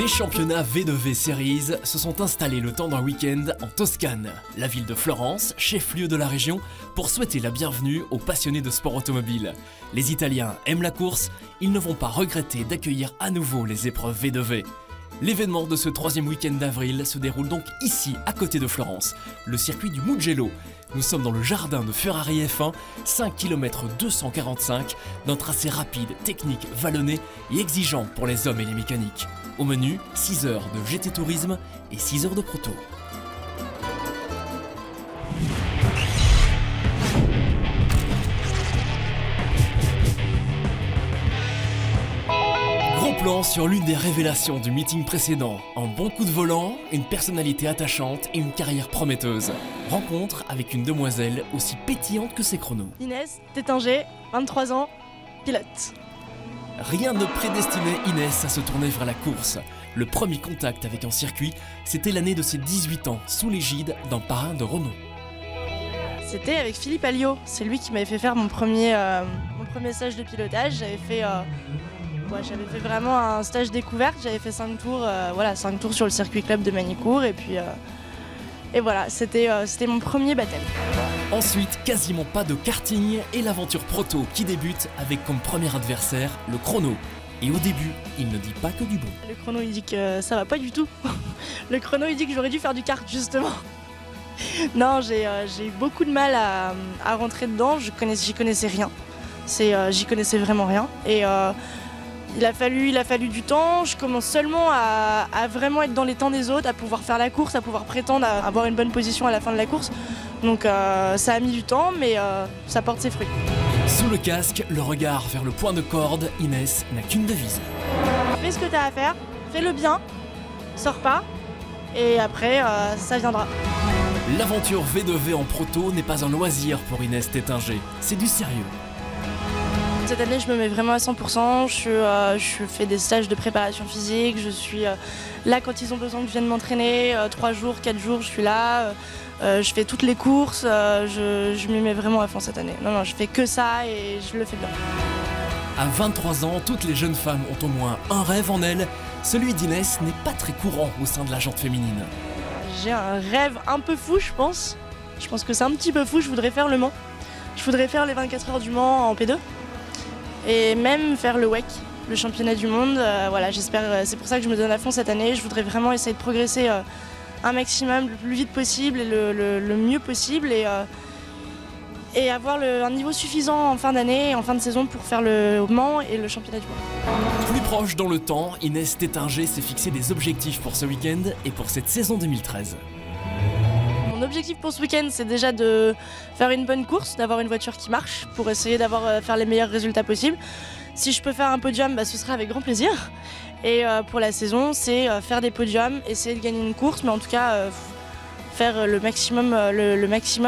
Les championnats V2V Series se sont installés le temps d'un week-end en Toscane, la ville de Florence, chef-lieu de la région, pour souhaiter la bienvenue aux passionnés de sport automobile. Les Italiens aiment la course, ils ne vont pas regretter d'accueillir à nouveau les épreuves V2V. L'événement de ce troisième week-end d'avril se déroule donc ici, à côté de Florence, le circuit du Mugello. Nous sommes dans le jardin de Ferrari F1, 5 km 245, d'un tracé rapide, technique, vallonné et exigeant pour les hommes et les mécaniques. Au menu, 6 heures de GT Tourisme et 6 heures de proto. Gros plan sur l'une des révélations du meeting précédent. Un bon coup de volant, une personnalité attachante et une carrière prometteuse. Rencontre avec une demoiselle aussi pétillante que ses chronos. Inès Tétinger, 23 ans, pilote. Rien ne prédestinait Inès à se tourner vers la course. Le premier contact avec un circuit, c'était l'année de ses 18 ans, sous l'égide d'un parrain de Renault. C'était avec Philippe Alliot, c'est lui qui m'avait fait faire mon premier stage de pilotage. J'avais fait vraiment un stage découverte, j'avais fait 5 tours, 5 tours sur le circuit club de Magny-Cours et voilà, c'était mon premier baptême. Ensuite, quasiment pas de karting et l'aventure proto qui débute avec comme premier adversaire le chrono. Et au début, il ne dit pas que du bon. Le chrono il dit que ça va pas du tout. Le chrono il dit que j'aurais dû faire du kart justement. Non, j'ai eu beaucoup de mal à rentrer dedans, j'y connaissais rien. J'y connaissais vraiment rien. Et il a fallu du temps, je commence seulement à vraiment être dans les temps des autres, à pouvoir faire la course, à pouvoir prétendre à avoir une bonne position à la fin de la course. Donc ça a mis du temps, mais ça porte ses fruits. Sous le casque, le regard vers le point de corde, Inès n'a qu'une devise. Fais ce que tu as à faire, fais-le bien, sors pas, et après ça viendra. L'aventure V2V en proto n'est pas un loisir pour Inès Tétinger, c'est du sérieux. Cette année, je me mets vraiment à 100%, je fais des stages de préparation physique, je suis là quand ils ont besoin que je vienne m'entraîner, 3 jours, 4 jours, je suis là, je fais toutes les courses, je m'y mets vraiment à fond cette année. Non, je fais que ça et je le fais bien. À 23 ans, toutes les jeunes femmes ont au moins un rêve en elles, celui d'Inès n'est pas très courant au sein de la jante féminine. J'ai un rêve un peu fou, je pense que c'est un petit peu fou, je voudrais faire le Mans. Je voudrais faire les 24 heures du Mans en P2. Et même faire le WEC, le championnat du monde, j'espère, c'est pour ça que je me donne à fond cette année. Je voudrais vraiment essayer de progresser un maximum, le plus vite possible et le mieux possible et avoir un niveau suffisant en fin d'année et en fin de saison pour faire le Mans et le championnat du monde. Plus proche dans le temps, Inès Tétinger s'est fixé des objectifs pour ce week-end et pour cette saison 2013. Mon objectif pour ce week-end, c'est déjà de faire une bonne course, d'avoir une voiture qui marche pour essayer faire les meilleurs résultats possibles. Si je peux faire un podium, ce sera avec grand plaisir. Et pour la saison, c'est faire des podiums, essayer de gagner une course, mais en tout cas faire le maximum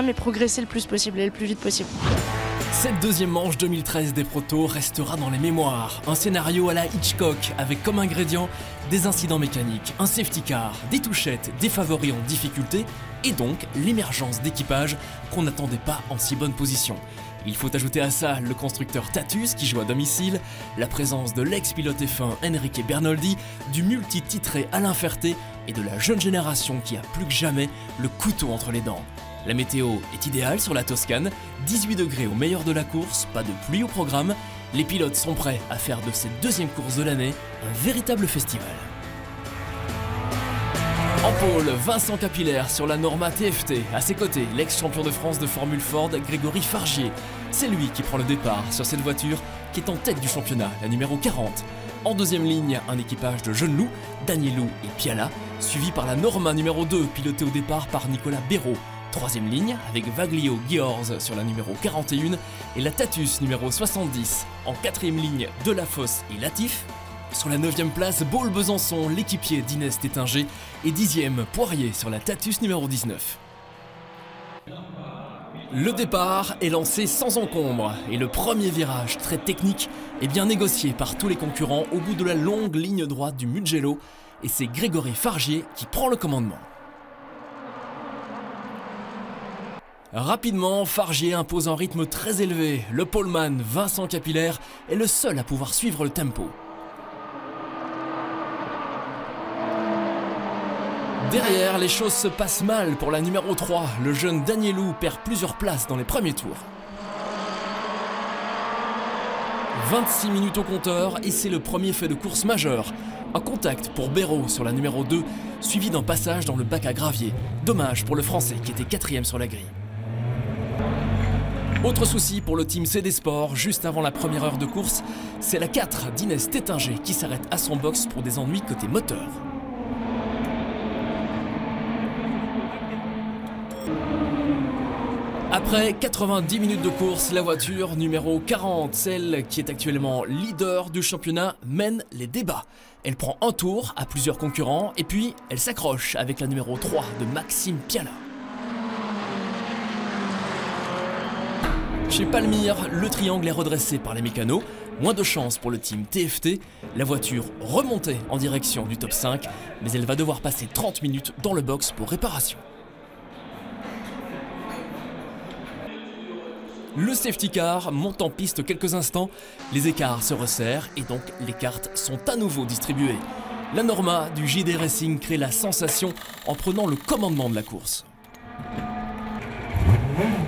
et progresser le plus possible et le plus vite possible. Cette deuxième manche 2013 des protos restera dans les mémoires. Un scénario à la Hitchcock avec comme ingrédient des incidents mécaniques, un safety car, des touchettes, des favoris en difficulté et donc l'émergence d'équipages qu'on n'attendait pas en si bonne position. Il faut ajouter à ça le constructeur Tatus qui joue à domicile, la présence de l'ex-pilote F1 Enrique Bernoldi, du multi-titré Alain Ferté et de la jeune génération qui a plus que jamais le couteau entre les dents. La météo est idéale sur la Toscane, 18 degrés au meilleur de la course, pas de pluie au programme. Les pilotes sont prêts à faire de cette deuxième course de l'année un véritable festival. En pôle, Vincent Capillaire sur la Norma TFT. À ses côtés, l'ex-champion de France de Formule Ford, Grégory Fargier. C'est lui qui prend le départ sur cette voiture qui est en tête du championnat, la numéro 40. En deuxième ligne, un équipage de jeunes loups, Danielou et Piala, suivi par la Norma numéro 2, pilotée au départ par Nicolas Béraud. Troisième ligne, avec Vaglio Giorz sur la numéro 41 et la Tatus numéro 70. En quatrième ligne, Delafosse et Latif. Sur la 9e place, Baul Besançon, l'équipier d'Inès Tétinger. Et 10e, Poirier sur la Tatus numéro 19. Le départ est lancé sans encombre et le premier virage, très technique, est bien négocié par tous les concurrents au bout de la longue ligne droite du Mugello. Et c'est Grégory Fargier qui prend le commandement. Rapidement, Fargier impose un rythme très élevé. Le poleman Vincent Capillaire est le seul à pouvoir suivre le tempo. Derrière, les choses se passent mal pour la numéro 3. Le jeune Danielou perd plusieurs places dans les premiers tours. 26 minutes au compteur et c'est le premier fait de course majeur. Un contact pour Béraud sur la numéro 2, suivi d'un passage dans le bac à gravier. Dommage pour le Français qui était 4e sur la grille. Autre souci pour le team CD Sport, juste avant la première heure de course, c'est la 4 d'Inès Tétinger qui s'arrête à son box pour des ennuis côté moteur. Après 90 minutes de course, la voiture numéro 40, celle qui est actuellement leader du championnat, mène les débats. Elle prend un tour à plusieurs concurrents et puis elle s'accroche avec la numéro 3 de Maxime Piala. Chez Palmyre, le triangle est redressé par les mécanos. Moins de chance pour le team TFT. La voiture remontait en direction du top 5, mais elle va devoir passer 30 minutes dans le box pour réparation. Le safety car monte en piste quelques instants, les écarts se resserrent et donc les cartes sont à nouveau distribuées. La Norma du JD Racing crée la sensation en prenant le commandement de la course.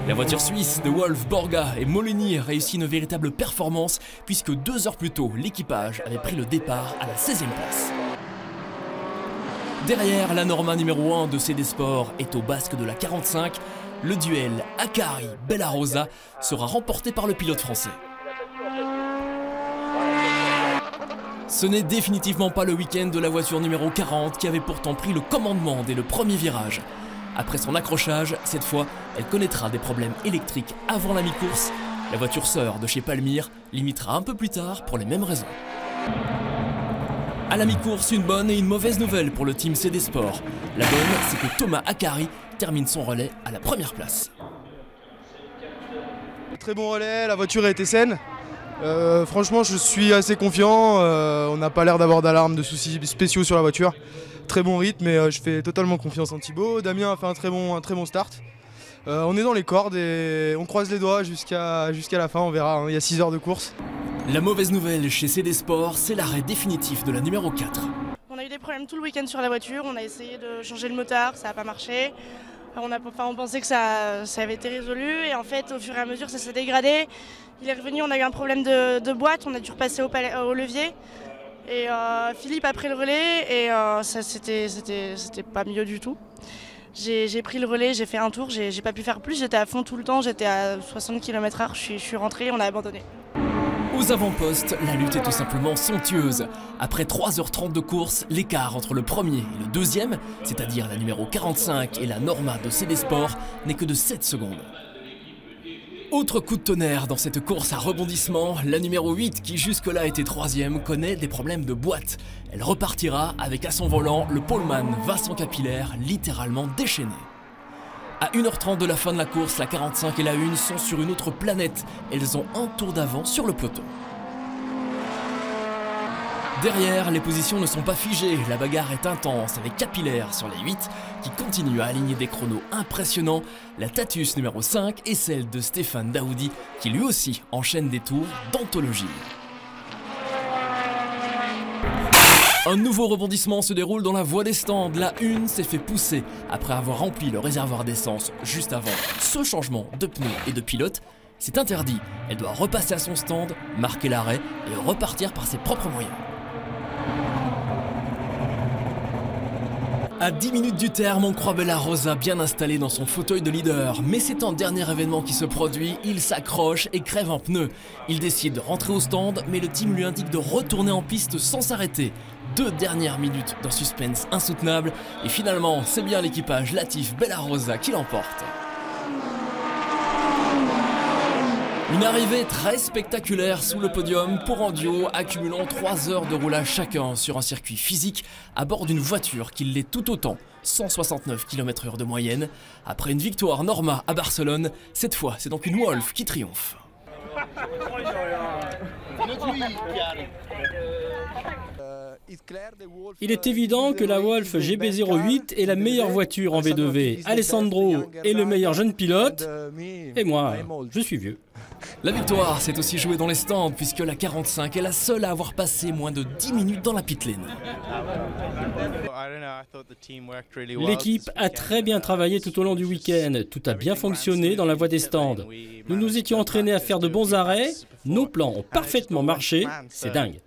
La voiture suisse de Wolf, Borga et Molini réussit une véritable performance puisque 2 heures plus tôt, l'équipage avait pris le départ à la 16e place. Derrière, la Norma numéro 1 de CD Sport est au basque de la 45. Le duel Akari-Bella Rosa sera remporté par le pilote français. Ce n'est définitivement pas le week-end de la voiture numéro 40 qui avait pourtant pris le commandement dès le premier virage. Après son accrochage, cette fois, elle connaîtra des problèmes électriques avant la mi-course. La voiture sœur de chez Palmyre limitera un peu plus tard pour les mêmes raisons. À la mi-course, une bonne et une mauvaise nouvelle pour le team CD Sport. La bonne, c'est que Thomas Akari termine son relais à la première place. Très bon relais, la voiture a été saine. Franchement, je suis assez confiant. On n'a pas l'air d'avoir d'alarme, de soucis spéciaux sur la voiture. Très bon rythme et je fais totalement confiance en Thibaut. Damien a fait un très bon start. On est dans les cordes et on croise les doigts jusqu'à la fin, on verra. Hein, il y a 6 heures de course. La mauvaise nouvelle chez CD Sport, c'est l'arrêt définitif de la numéro 4. On a eu des problèmes tout le week-end sur la voiture, on a essayé de changer le moteur, ça n'a pas marché. On pensait que ça avait été résolu et en fait au fur et à mesure ça s'est dégradé. Il est revenu, on a eu un problème de boîte, on a dû repasser au levier. Et Philippe a pris le relais et c'était pas mieux du tout. J'ai pris le relais, j'ai fait un tour, j'ai pas pu faire plus, j'étais à fond tout le temps, j'étais à 60 km/h, je suis rentré, on a abandonné. Aux avant-postes, la lutte est tout simplement somptueuse. Après 3h30 de course, l'écart entre le premier et le deuxième, c'est-à-dire la numéro 45 et la Norma de CD Sport, n'est que de 7 secondes. Autre coup de tonnerre dans cette course à rebondissement, la numéro 8 qui jusque-là était 3e connaît des problèmes de boîte. Elle repartira avec à son volant le poleman Vincent Capillaire littéralement déchaîné. À 1h30 de la fin de la course, la 45 et la 1 sont sur une autre planète. Elles ont un tour d'avance sur le peloton. Derrière, les positions ne sont pas figées, la bagarre est intense avec Capillaire sur les 8 qui continue à aligner des chronos impressionnants, la Tatus numéro 5 et celle de Stéphane Daoudi qui lui aussi enchaîne des tours d'anthologie. Un nouveau rebondissement se déroule dans la voie des stands. La 1 s'est fait pousser après avoir rempli le réservoir d'essence juste avant ce changement de pneus et de pilote. C'est interdit, elle doit repasser à son stand, marquer l'arrêt et repartir par ses propres moyens. À 10 minutes du terme, on croit Bella Rosa bien installée dans son fauteuil de leader. Mais c'est un dernier événement qui se produit, il s'accroche et crève un pneu. Il décide de rentrer au stand, mais le team lui indique de retourner en piste sans s'arrêter. 2 dernières minutes d'un suspense insoutenable. Et finalement, c'est bien l'équipage Latif Bella Rosa qui l'emporte. Une arrivée très spectaculaire sous le podium pour un duo accumulant 3 heures de roulage chacun sur un circuit physique à bord d'une voiture qui l'est tout autant, 169 km/h de moyenne. Après une victoire Norma à Barcelone, cette fois c'est donc une Wolf qui triomphe. Il est évident que la Wolf GB08 est la meilleure voiture en V2V. Alessandro est le meilleur jeune pilote, et moi, je suis vieux. La victoire s'est aussi jouée dans les stands puisque la 45 est la seule à avoir passé moins de 10 minutes dans la pit lane. L'équipe a très bien travaillé tout au long du week-end. Tout a bien fonctionné dans la voie des stands. Nous nous étions entraînés à faire de bons arrêts. Nos plans ont parfaitement marché. C'est dingue.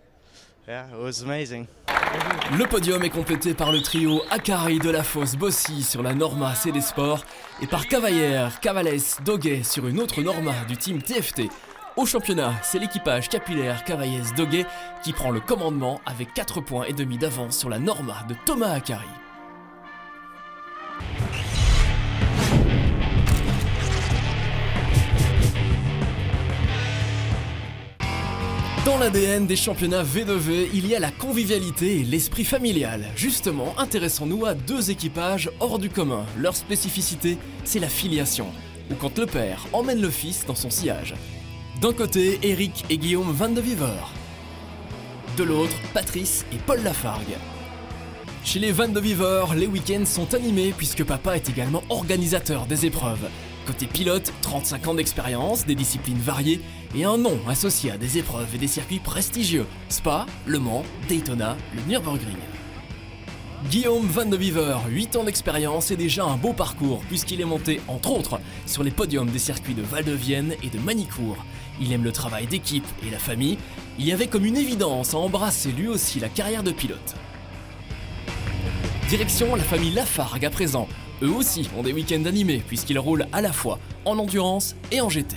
Le podium est complété par le trio Akari de la Fosse Bossy sur la Norma CD Sport et par Cavalière, Cavales, Doguet sur une autre Norma du team TFT. Au championnat, c'est l'équipage capillaire Cavallès Doguet qui prend le commandement avec 4,5 points d'avance sur la Norma de Thomas Akari. Dans l'ADN des championnats V2V, il y a la convivialité et l'esprit familial. Justement, intéressons-nous à deux équipages hors du commun. Leur spécificité, c'est la filiation, ou quand le père emmène le fils dans son sillage. D'un côté, Eric et Guillaume Van de Viver. De l'autre, Patrice et Paul Lafargue. Chez les Van de Viver, les week-ends sont animés puisque papa est également organisateur des épreuves. Côté pilote, 35 ans d'expérience, des disciplines variées et un nom associé à des épreuves et des circuits prestigieux. Spa, Le Mans, Daytona, le Nürburgring. Guillaume Van de Viver, 8 ans d'expérience et déjà un beau parcours puisqu'il est monté, entre autres, sur les podiums des circuits de Val-de-Vienne et de Manicourt. Il aime le travail d'équipe et la famille. Il y avait comme une évidence à embrasser lui aussi la carrière de pilote. Direction la famille Lafargue à présent. Eux aussi ont des week-ends animés puisqu'ils roulent à la fois en endurance et en GT.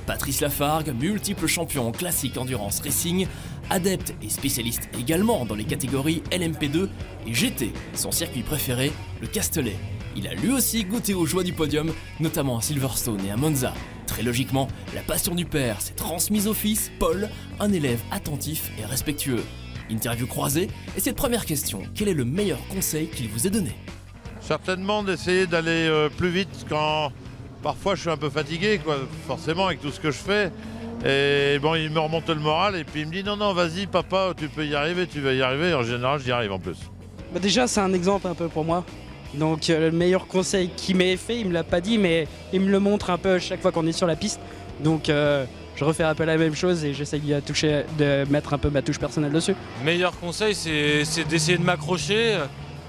Patrice Lafargue, multiple champion classique endurance racing, adepte et spécialiste également dans les catégories LMP2 et GT, son circuit préféré, le Castellet. Il a lui aussi goûté aux joies du podium, notamment à Silverstone et à Monza. Très logiquement, la passion du père s'est transmise au fils, Paul, un élève attentif et respectueux. Interview croisée, et cette première question, quel est le meilleur conseil qu'il vous ait donné ? Certainement d'essayer d'aller plus vite quand parfois je suis un peu fatigué, quoi, forcément avec tout ce que je fais. Et bon, il me remonte le moral et puis il me dit non, vas-y papa, tu peux y arriver, tu vas y arriver. En général, j'y arrive en plus. Bah déjà, c'est un exemple un peu pour moi. Donc le meilleur conseil qu'il m'ait fait, il me l'a pas dit, mais il me le montre un peu chaque fois qu'on est sur la piste. Donc je refais un peu la même chose et j'essaye de mettre un peu ma touche personnelle dessus. Le meilleur conseil, c'est d'essayer de m'accrocher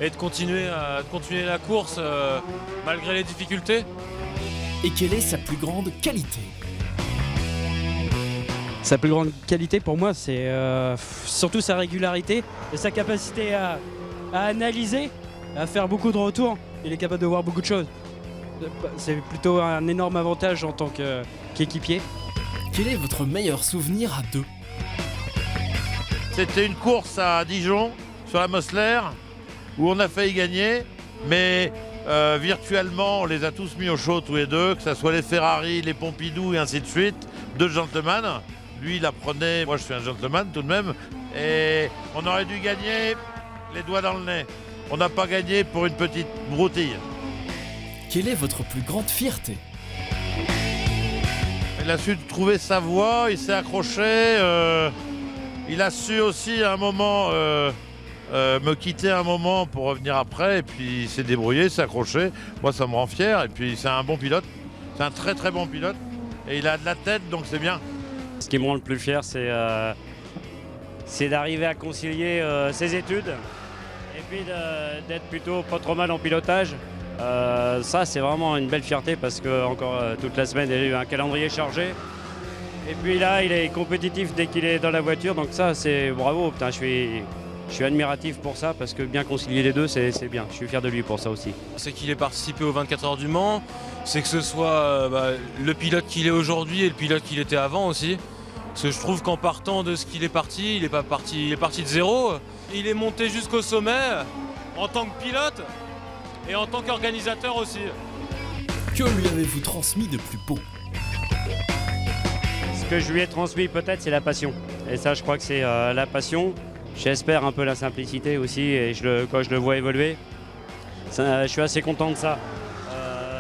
et de continuer la course malgré les difficultés. Et quelle est sa plus grande qualité ? Sa plus grande qualité pour moi, c'est surtout sa régularité et sa capacité à analyser, à faire beaucoup de retours. Il est capable de voir beaucoup de choses. C'est plutôt un énorme avantage en tant qu'équipier. Quel est votre meilleur souvenir à deux ? C'était une course à Dijon, sur la Mosler, où on a failli gagner, mais virtuellement, on les a tous mis au chaud tous les deux, que ce soit les Ferrari, les Pompidou et ainsi de suite. Deux gentlemen. Lui, il apprenait, moi je suis un gentleman tout de même, et on aurait dû gagner les doigts dans le nez. On n'a pas gagné pour une petite broutille. Quelle est votre plus grande fierté ? Il a su trouver sa voie, il s'est accroché, il a su aussi à un moment me quitter un moment pour revenir après, et puis il s'est débrouillé, il s'est accroché. Moi ça me rend fier, et puis c'est un bon pilote, c'est un très très bon pilote, et il a de la tête donc c'est bien. Ce qui me rend le plus fier, c'est d'arriver à concilier ses études et puis d'être plutôt pas trop mal en pilotage. Ça, c'est vraiment une belle fierté parce que encore toute la semaine, il a eu un calendrier chargé. Et puis là, il est compétitif dès qu'il est dans la voiture. Donc ça, c'est bravo. Putain, je suis admiratif pour ça parce que bien concilier les deux, c'est bien. Je suis fier de lui pour ça aussi. C'est qu'il ait participé aux 24 heures du Mans, c'est que ce soit le pilote qu'il est aujourd'hui et le pilote qu'il était avant aussi. Parce que je trouve qu'en partant de ce qu'il est parti, il est parti de zéro. Il est monté jusqu'au sommet en tant que pilote et en tant qu'organisateur aussi. Que lui avez-vous transmis de plus beau ? Ce que je lui ai transmis peut-être, c'est la passion. Et ça, je crois que c'est la passion. J'espère un peu la simplicité aussi, et quand je le vois évoluer, je suis assez content de ça.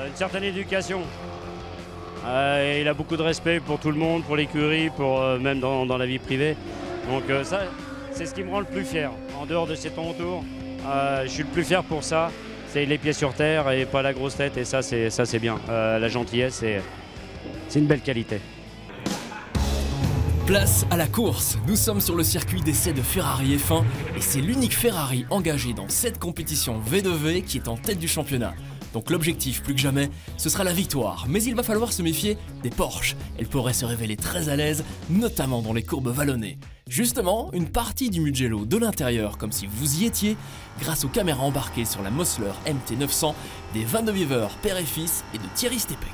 Une certaine éducation. Il a beaucoup de respect pour tout le monde, pour l'écurie, même dans la vie privée. Donc ça, c'est ce qui me rend le plus fier. en dehors de ses temps autour. Je suis le plus fier pour ça. C'est les pieds sur terre et pas la grosse tête, et ça c'est bien. La gentillesse, c'est une belle qualité. Place à la course. Nous sommes sur le circuit d'essai de Ferrari F1 et c'est l'unique Ferrari engagé dans cette compétition V2V qui est en tête du championnat. Donc l'objectif, plus que jamais, ce sera la victoire. Mais il va falloir se méfier des Porsche. Elles pourraient se révéler très à l'aise, notamment dans les courbes vallonnées. Justement, une partie du Mugello de l'intérieur, comme si vous y étiez, grâce aux caméras embarquées sur la Mosler MT900 des Van de Wever, père et fils, et de Thierry Stepek.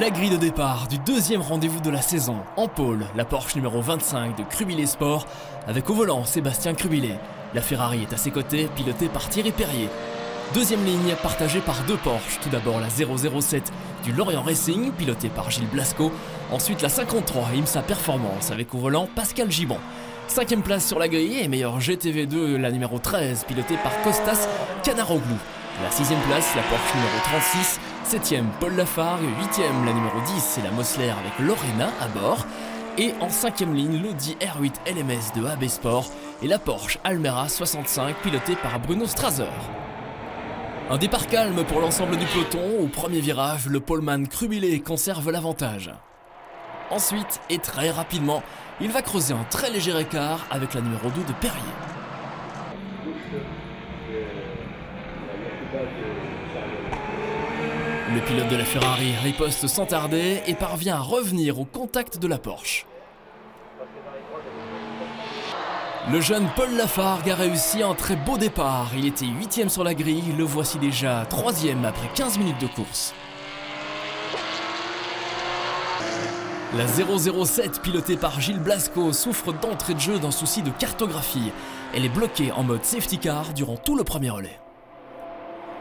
La grille de départ du deuxième rendez-vous de la saison. En pôle, la Porsche numéro 25 de Crubillet Sport, avec au volant Sébastien Crubillet. La Ferrari est à ses côtés, pilotée par Thierry Perrier. Deuxième ligne, partagée par deux Porsche. Tout d'abord la 007 du Lorient Racing, pilotée par Gilles Blasco. Ensuite la 53 IMSA Performance, avec au volant Pascal Gibon. Cinquième place sur la grille et meilleure GTV2, la numéro 13, pilotée par Costas Canaroglou. La sixième place, la Porsche numéro 36, 7ème Paul Lafargue, 8ème la numéro 10, c'est la Mosler avec Lorena à bord. Et en cinquième ligne, l'Audi R8 LMS de AB Sport et la Porsche Almera 65 pilotée par Bruno Strasser. Un départ calme pour l'ensemble du peloton. Au premier virage, le poleman Crubillet conserve l'avantage. Ensuite, et très rapidement, il va creuser un très léger écart avec la numéro 2 de Perrier. Le pilote de la Ferrari riposte sans tarder et parvient à revenir au contact de la Porsche. Le jeune Paul Lafargue a réussi un très beau départ. Il était 8ème sur la grille, le voici déjà 3ème après 15 minutes de course. La 007 pilotée par Gilles Blasco souffre d'entrée de jeu d'un souci de cartographie. Elle est bloquée en mode safety car durant tout le premier relais.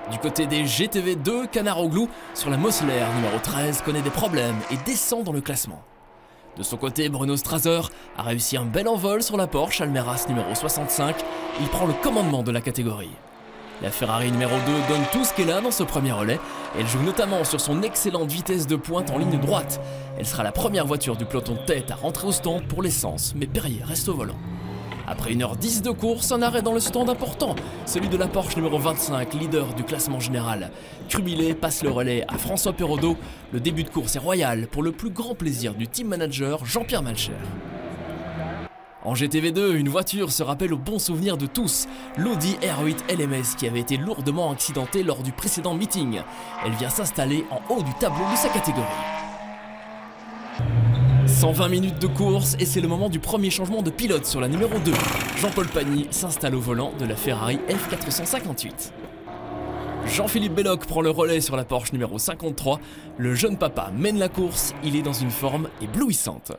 Du côté des GTV2, Canaroglou sur la Mosler numéro 13 connaît des problèmes et descend dans le classement. De son côté, Bruno Strasser a réussi un bel envol sur la Porsche Almeras numéro 65. Il prend le commandement de la catégorie. La Ferrari numéro 2 donne tout ce qu'elle a dans ce premier relais. Elle joue notamment sur son excellente vitesse de pointe en ligne droite. Elle sera la première voiture du peloton de tête à rentrer au stand pour l'essence, mais Perrier reste au volant. Après 1h10 de course, un arrêt dans le stand important, celui de la Porsche numéro 25, leader du classement général. Crubillet passe le relais à François Perraudot. Le début de course est royal pour le plus grand plaisir du team manager Jean-Pierre Malcher. En GTV2, une voiture se rappelle au bon souvenir de tous, l'Audi R8 LMS qui avait été lourdement accidentée lors du précédent meeting. Elle vient s'installer en haut du tableau de sa catégorie. 120 minutes de course et c'est le moment du premier changement de pilote sur la numéro 2. Jean-Paul Pagny s'installe au volant de la Ferrari F458. Jean-Philippe Belloc prend le relais sur la Porsche numéro 53. Le jeune papa mène la course, il est dans une forme éblouissante.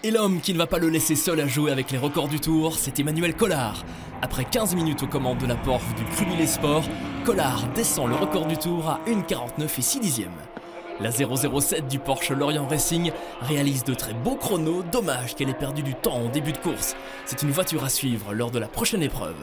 Et l'homme qui ne va pas le laisser seul à jouer avec les records du tour, c'est Emmanuel Collard. Après 15 minutes aux commandes de la Porsche du Crubillet Sport, Collard descend le record du tour à 1,49 et 6 dixièmes. La 007 du Porsche Lorient Racing réalise de très beaux chronos, dommage qu'elle ait perdu du temps en début de course. C'est une voiture à suivre lors de la prochaine épreuve.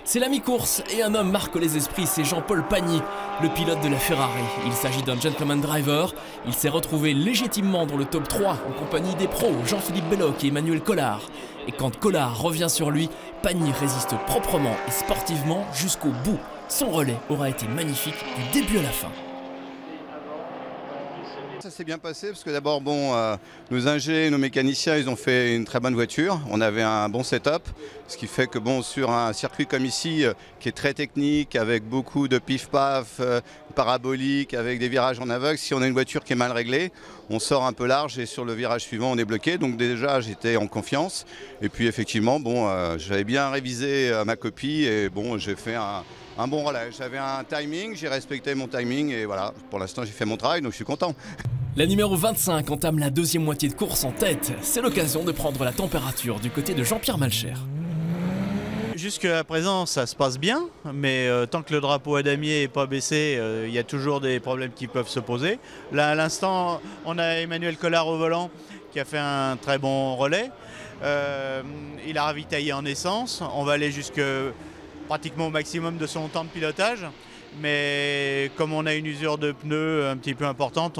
C'est la mi-course et un homme marque les esprits, c'est Jean-Paul Pagny, le pilote de la Ferrari. Il s'agit d'un gentleman driver, il s'est retrouvé légitimement dans le top 3 en compagnie des pros Jean-Philippe Belloc et Emmanuel Collard. Et quand Collard revient sur lui, Pagny résiste proprement et sportivement jusqu'au bout. Son relais aura été magnifique du début à la fin. Ça s'est bien passé parce que d'abord, nos ingés, nos mécaniciens, ils ont fait une très bonne voiture. On avait un bon setup, ce qui fait que sur un circuit comme ici, qui est très technique, avec beaucoup de pif-paf, parabolique, avec des virages en aveugle, si on a une voiture qui est mal réglée, on sort un peu large et sur le virage suivant, on est bloqué. Donc déjà, j'étais en confiance. Et puis effectivement, j'avais bien révisé ma copie et j'ai fait un bon relais. J'avais un timing, j'ai respecté mon timing et voilà, pour l'instant j'ai fait mon travail, donc je suis content. La numéro 25 entame la deuxième moitié de course en tête. C'est l'occasion de prendre la température du côté de Jean-Pierre Malcher. Jusqu'à présent ça se passe bien, mais tant que le drapeau à damier n'est pas baissé, il y a toujours des problèmes qui peuvent se poser. Là à l'instant, on a Emmanuel Collard au volant qui a fait un très bon relais. Il a ravitaillé en essence, on va aller pratiquement au maximum de son temps de pilotage, mais comme on a une usure de pneus un petit peu importante,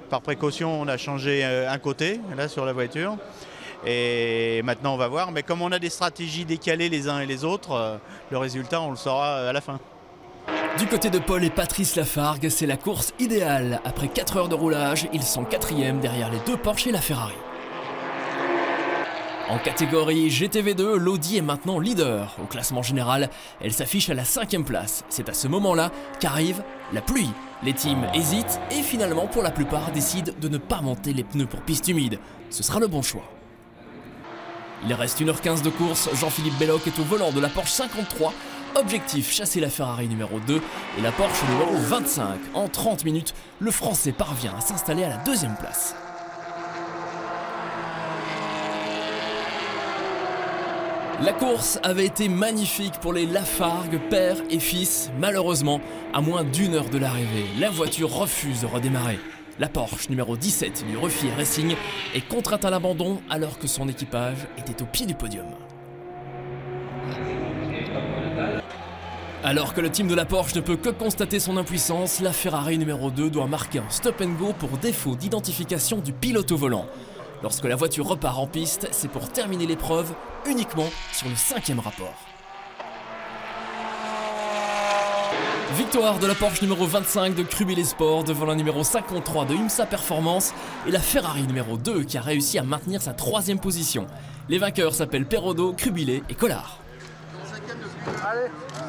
par précaution on a changé un côté là sur la voiture et maintenant on va voir, mais comme on a des stratégies décalées les uns et les autres, le résultat on le saura à la fin. Du côté de Paul et Patrice Lafargue, c'est la course idéale. Après 4 heures de roulage, ils sont 4e derrière les deux Porsche et la Ferrari. En catégorie GTV2, l'Audi est maintenant leader. Au classement général, elle s'affiche à la 5e place. C'est à ce moment-là qu'arrive la pluie. Les teams hésitent et finalement, pour la plupart, décident de ne pas monter les pneus pour piste humide. Ce sera le bon choix. Il reste 1h15 de course. Jean-Philippe Belloc est au volant de la Porsche 53. Objectif, chasser la Ferrari numéro 2 et la Porsche numéro 25. En 30 minutes, le Français parvient à s'installer à la 2e place. La course avait été magnifique pour les Lafargue, père et fils. Malheureusement, à moins d'1 heure de l'arrivée, la voiture refuse de redémarrer. La Porsche numéro 17 du Ruffier Racing est contrainte à l'abandon alors que son équipage était au pied du podium. Alors que le team de la Porsche ne peut que constater son impuissance, la Ferrari numéro 2 doit marquer un stop and go pour défaut d'identification du pilote au volant. Lorsque la voiture repart en piste, c'est pour terminer l'épreuve uniquement sur le 5e rapport. Victoire de la Porsche numéro 25 de Crubile Sport devant la numéro 53 de IMSA Performance et la Ferrari numéro 2 qui a réussi à maintenir sa 3e position. Les vainqueurs s'appellent Perrodo, Crubile et Collard.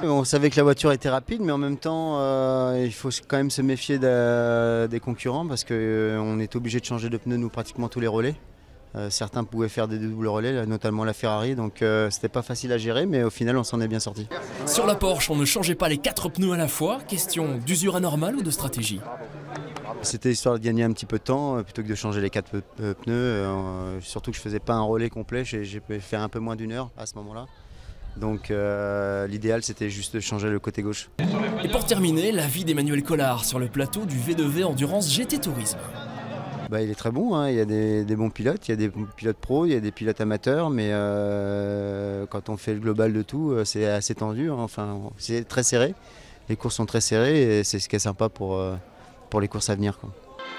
On savait que la voiture était rapide, mais en même temps, il faut quand même se méfier des concurrents parce qu'on est obligé de changer de pneus nous pratiquement tous les relais. Certains pouvaient faire des doubles relais, notamment la Ferrari, donc c'était pas facile à gérer, mais au final on s'en est bien sorti. Sur la Porsche, on ne changeait pas les 4 pneus à la fois. Question d'usure anormale ou de stratégie? C'était histoire de gagner un petit peu de temps plutôt que de changer les 4 pneus. Surtout que je faisais pas un relais complet, j'ai fait un peu moins d'1 heure à ce moment-là. Donc l'idéal c'était juste de changer le côté gauche. Et pour terminer, l'avis d'Emmanuel Collard sur le plateau du V2V Endurance GT Tourisme. Il est très bon, hein. Il y a des bons pilotes, il y a des pilotes pros, il y a des pilotes amateurs, mais quand on fait le global de tout, c'est assez tendu, hein. Enfin, c'est très serré, les courses sont très serrées et c'est ce qui est sympa pour les courses à venir, quoi.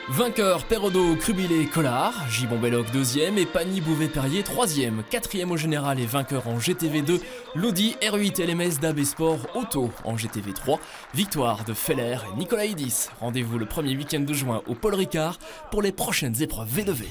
Vainqueur Perrodo, Crubile, Collard, Gibon Belloc 2e et Pagny Bouvet-Perrier 3e, 4e au général et vainqueur en GTV2, l'Audi R8 LMS DAB Sport Auto en GTV3, victoire de Feller et Nicolas Idis. Rendez-vous le premier week-end de juin au Paul Ricard pour les prochaines épreuves V2V.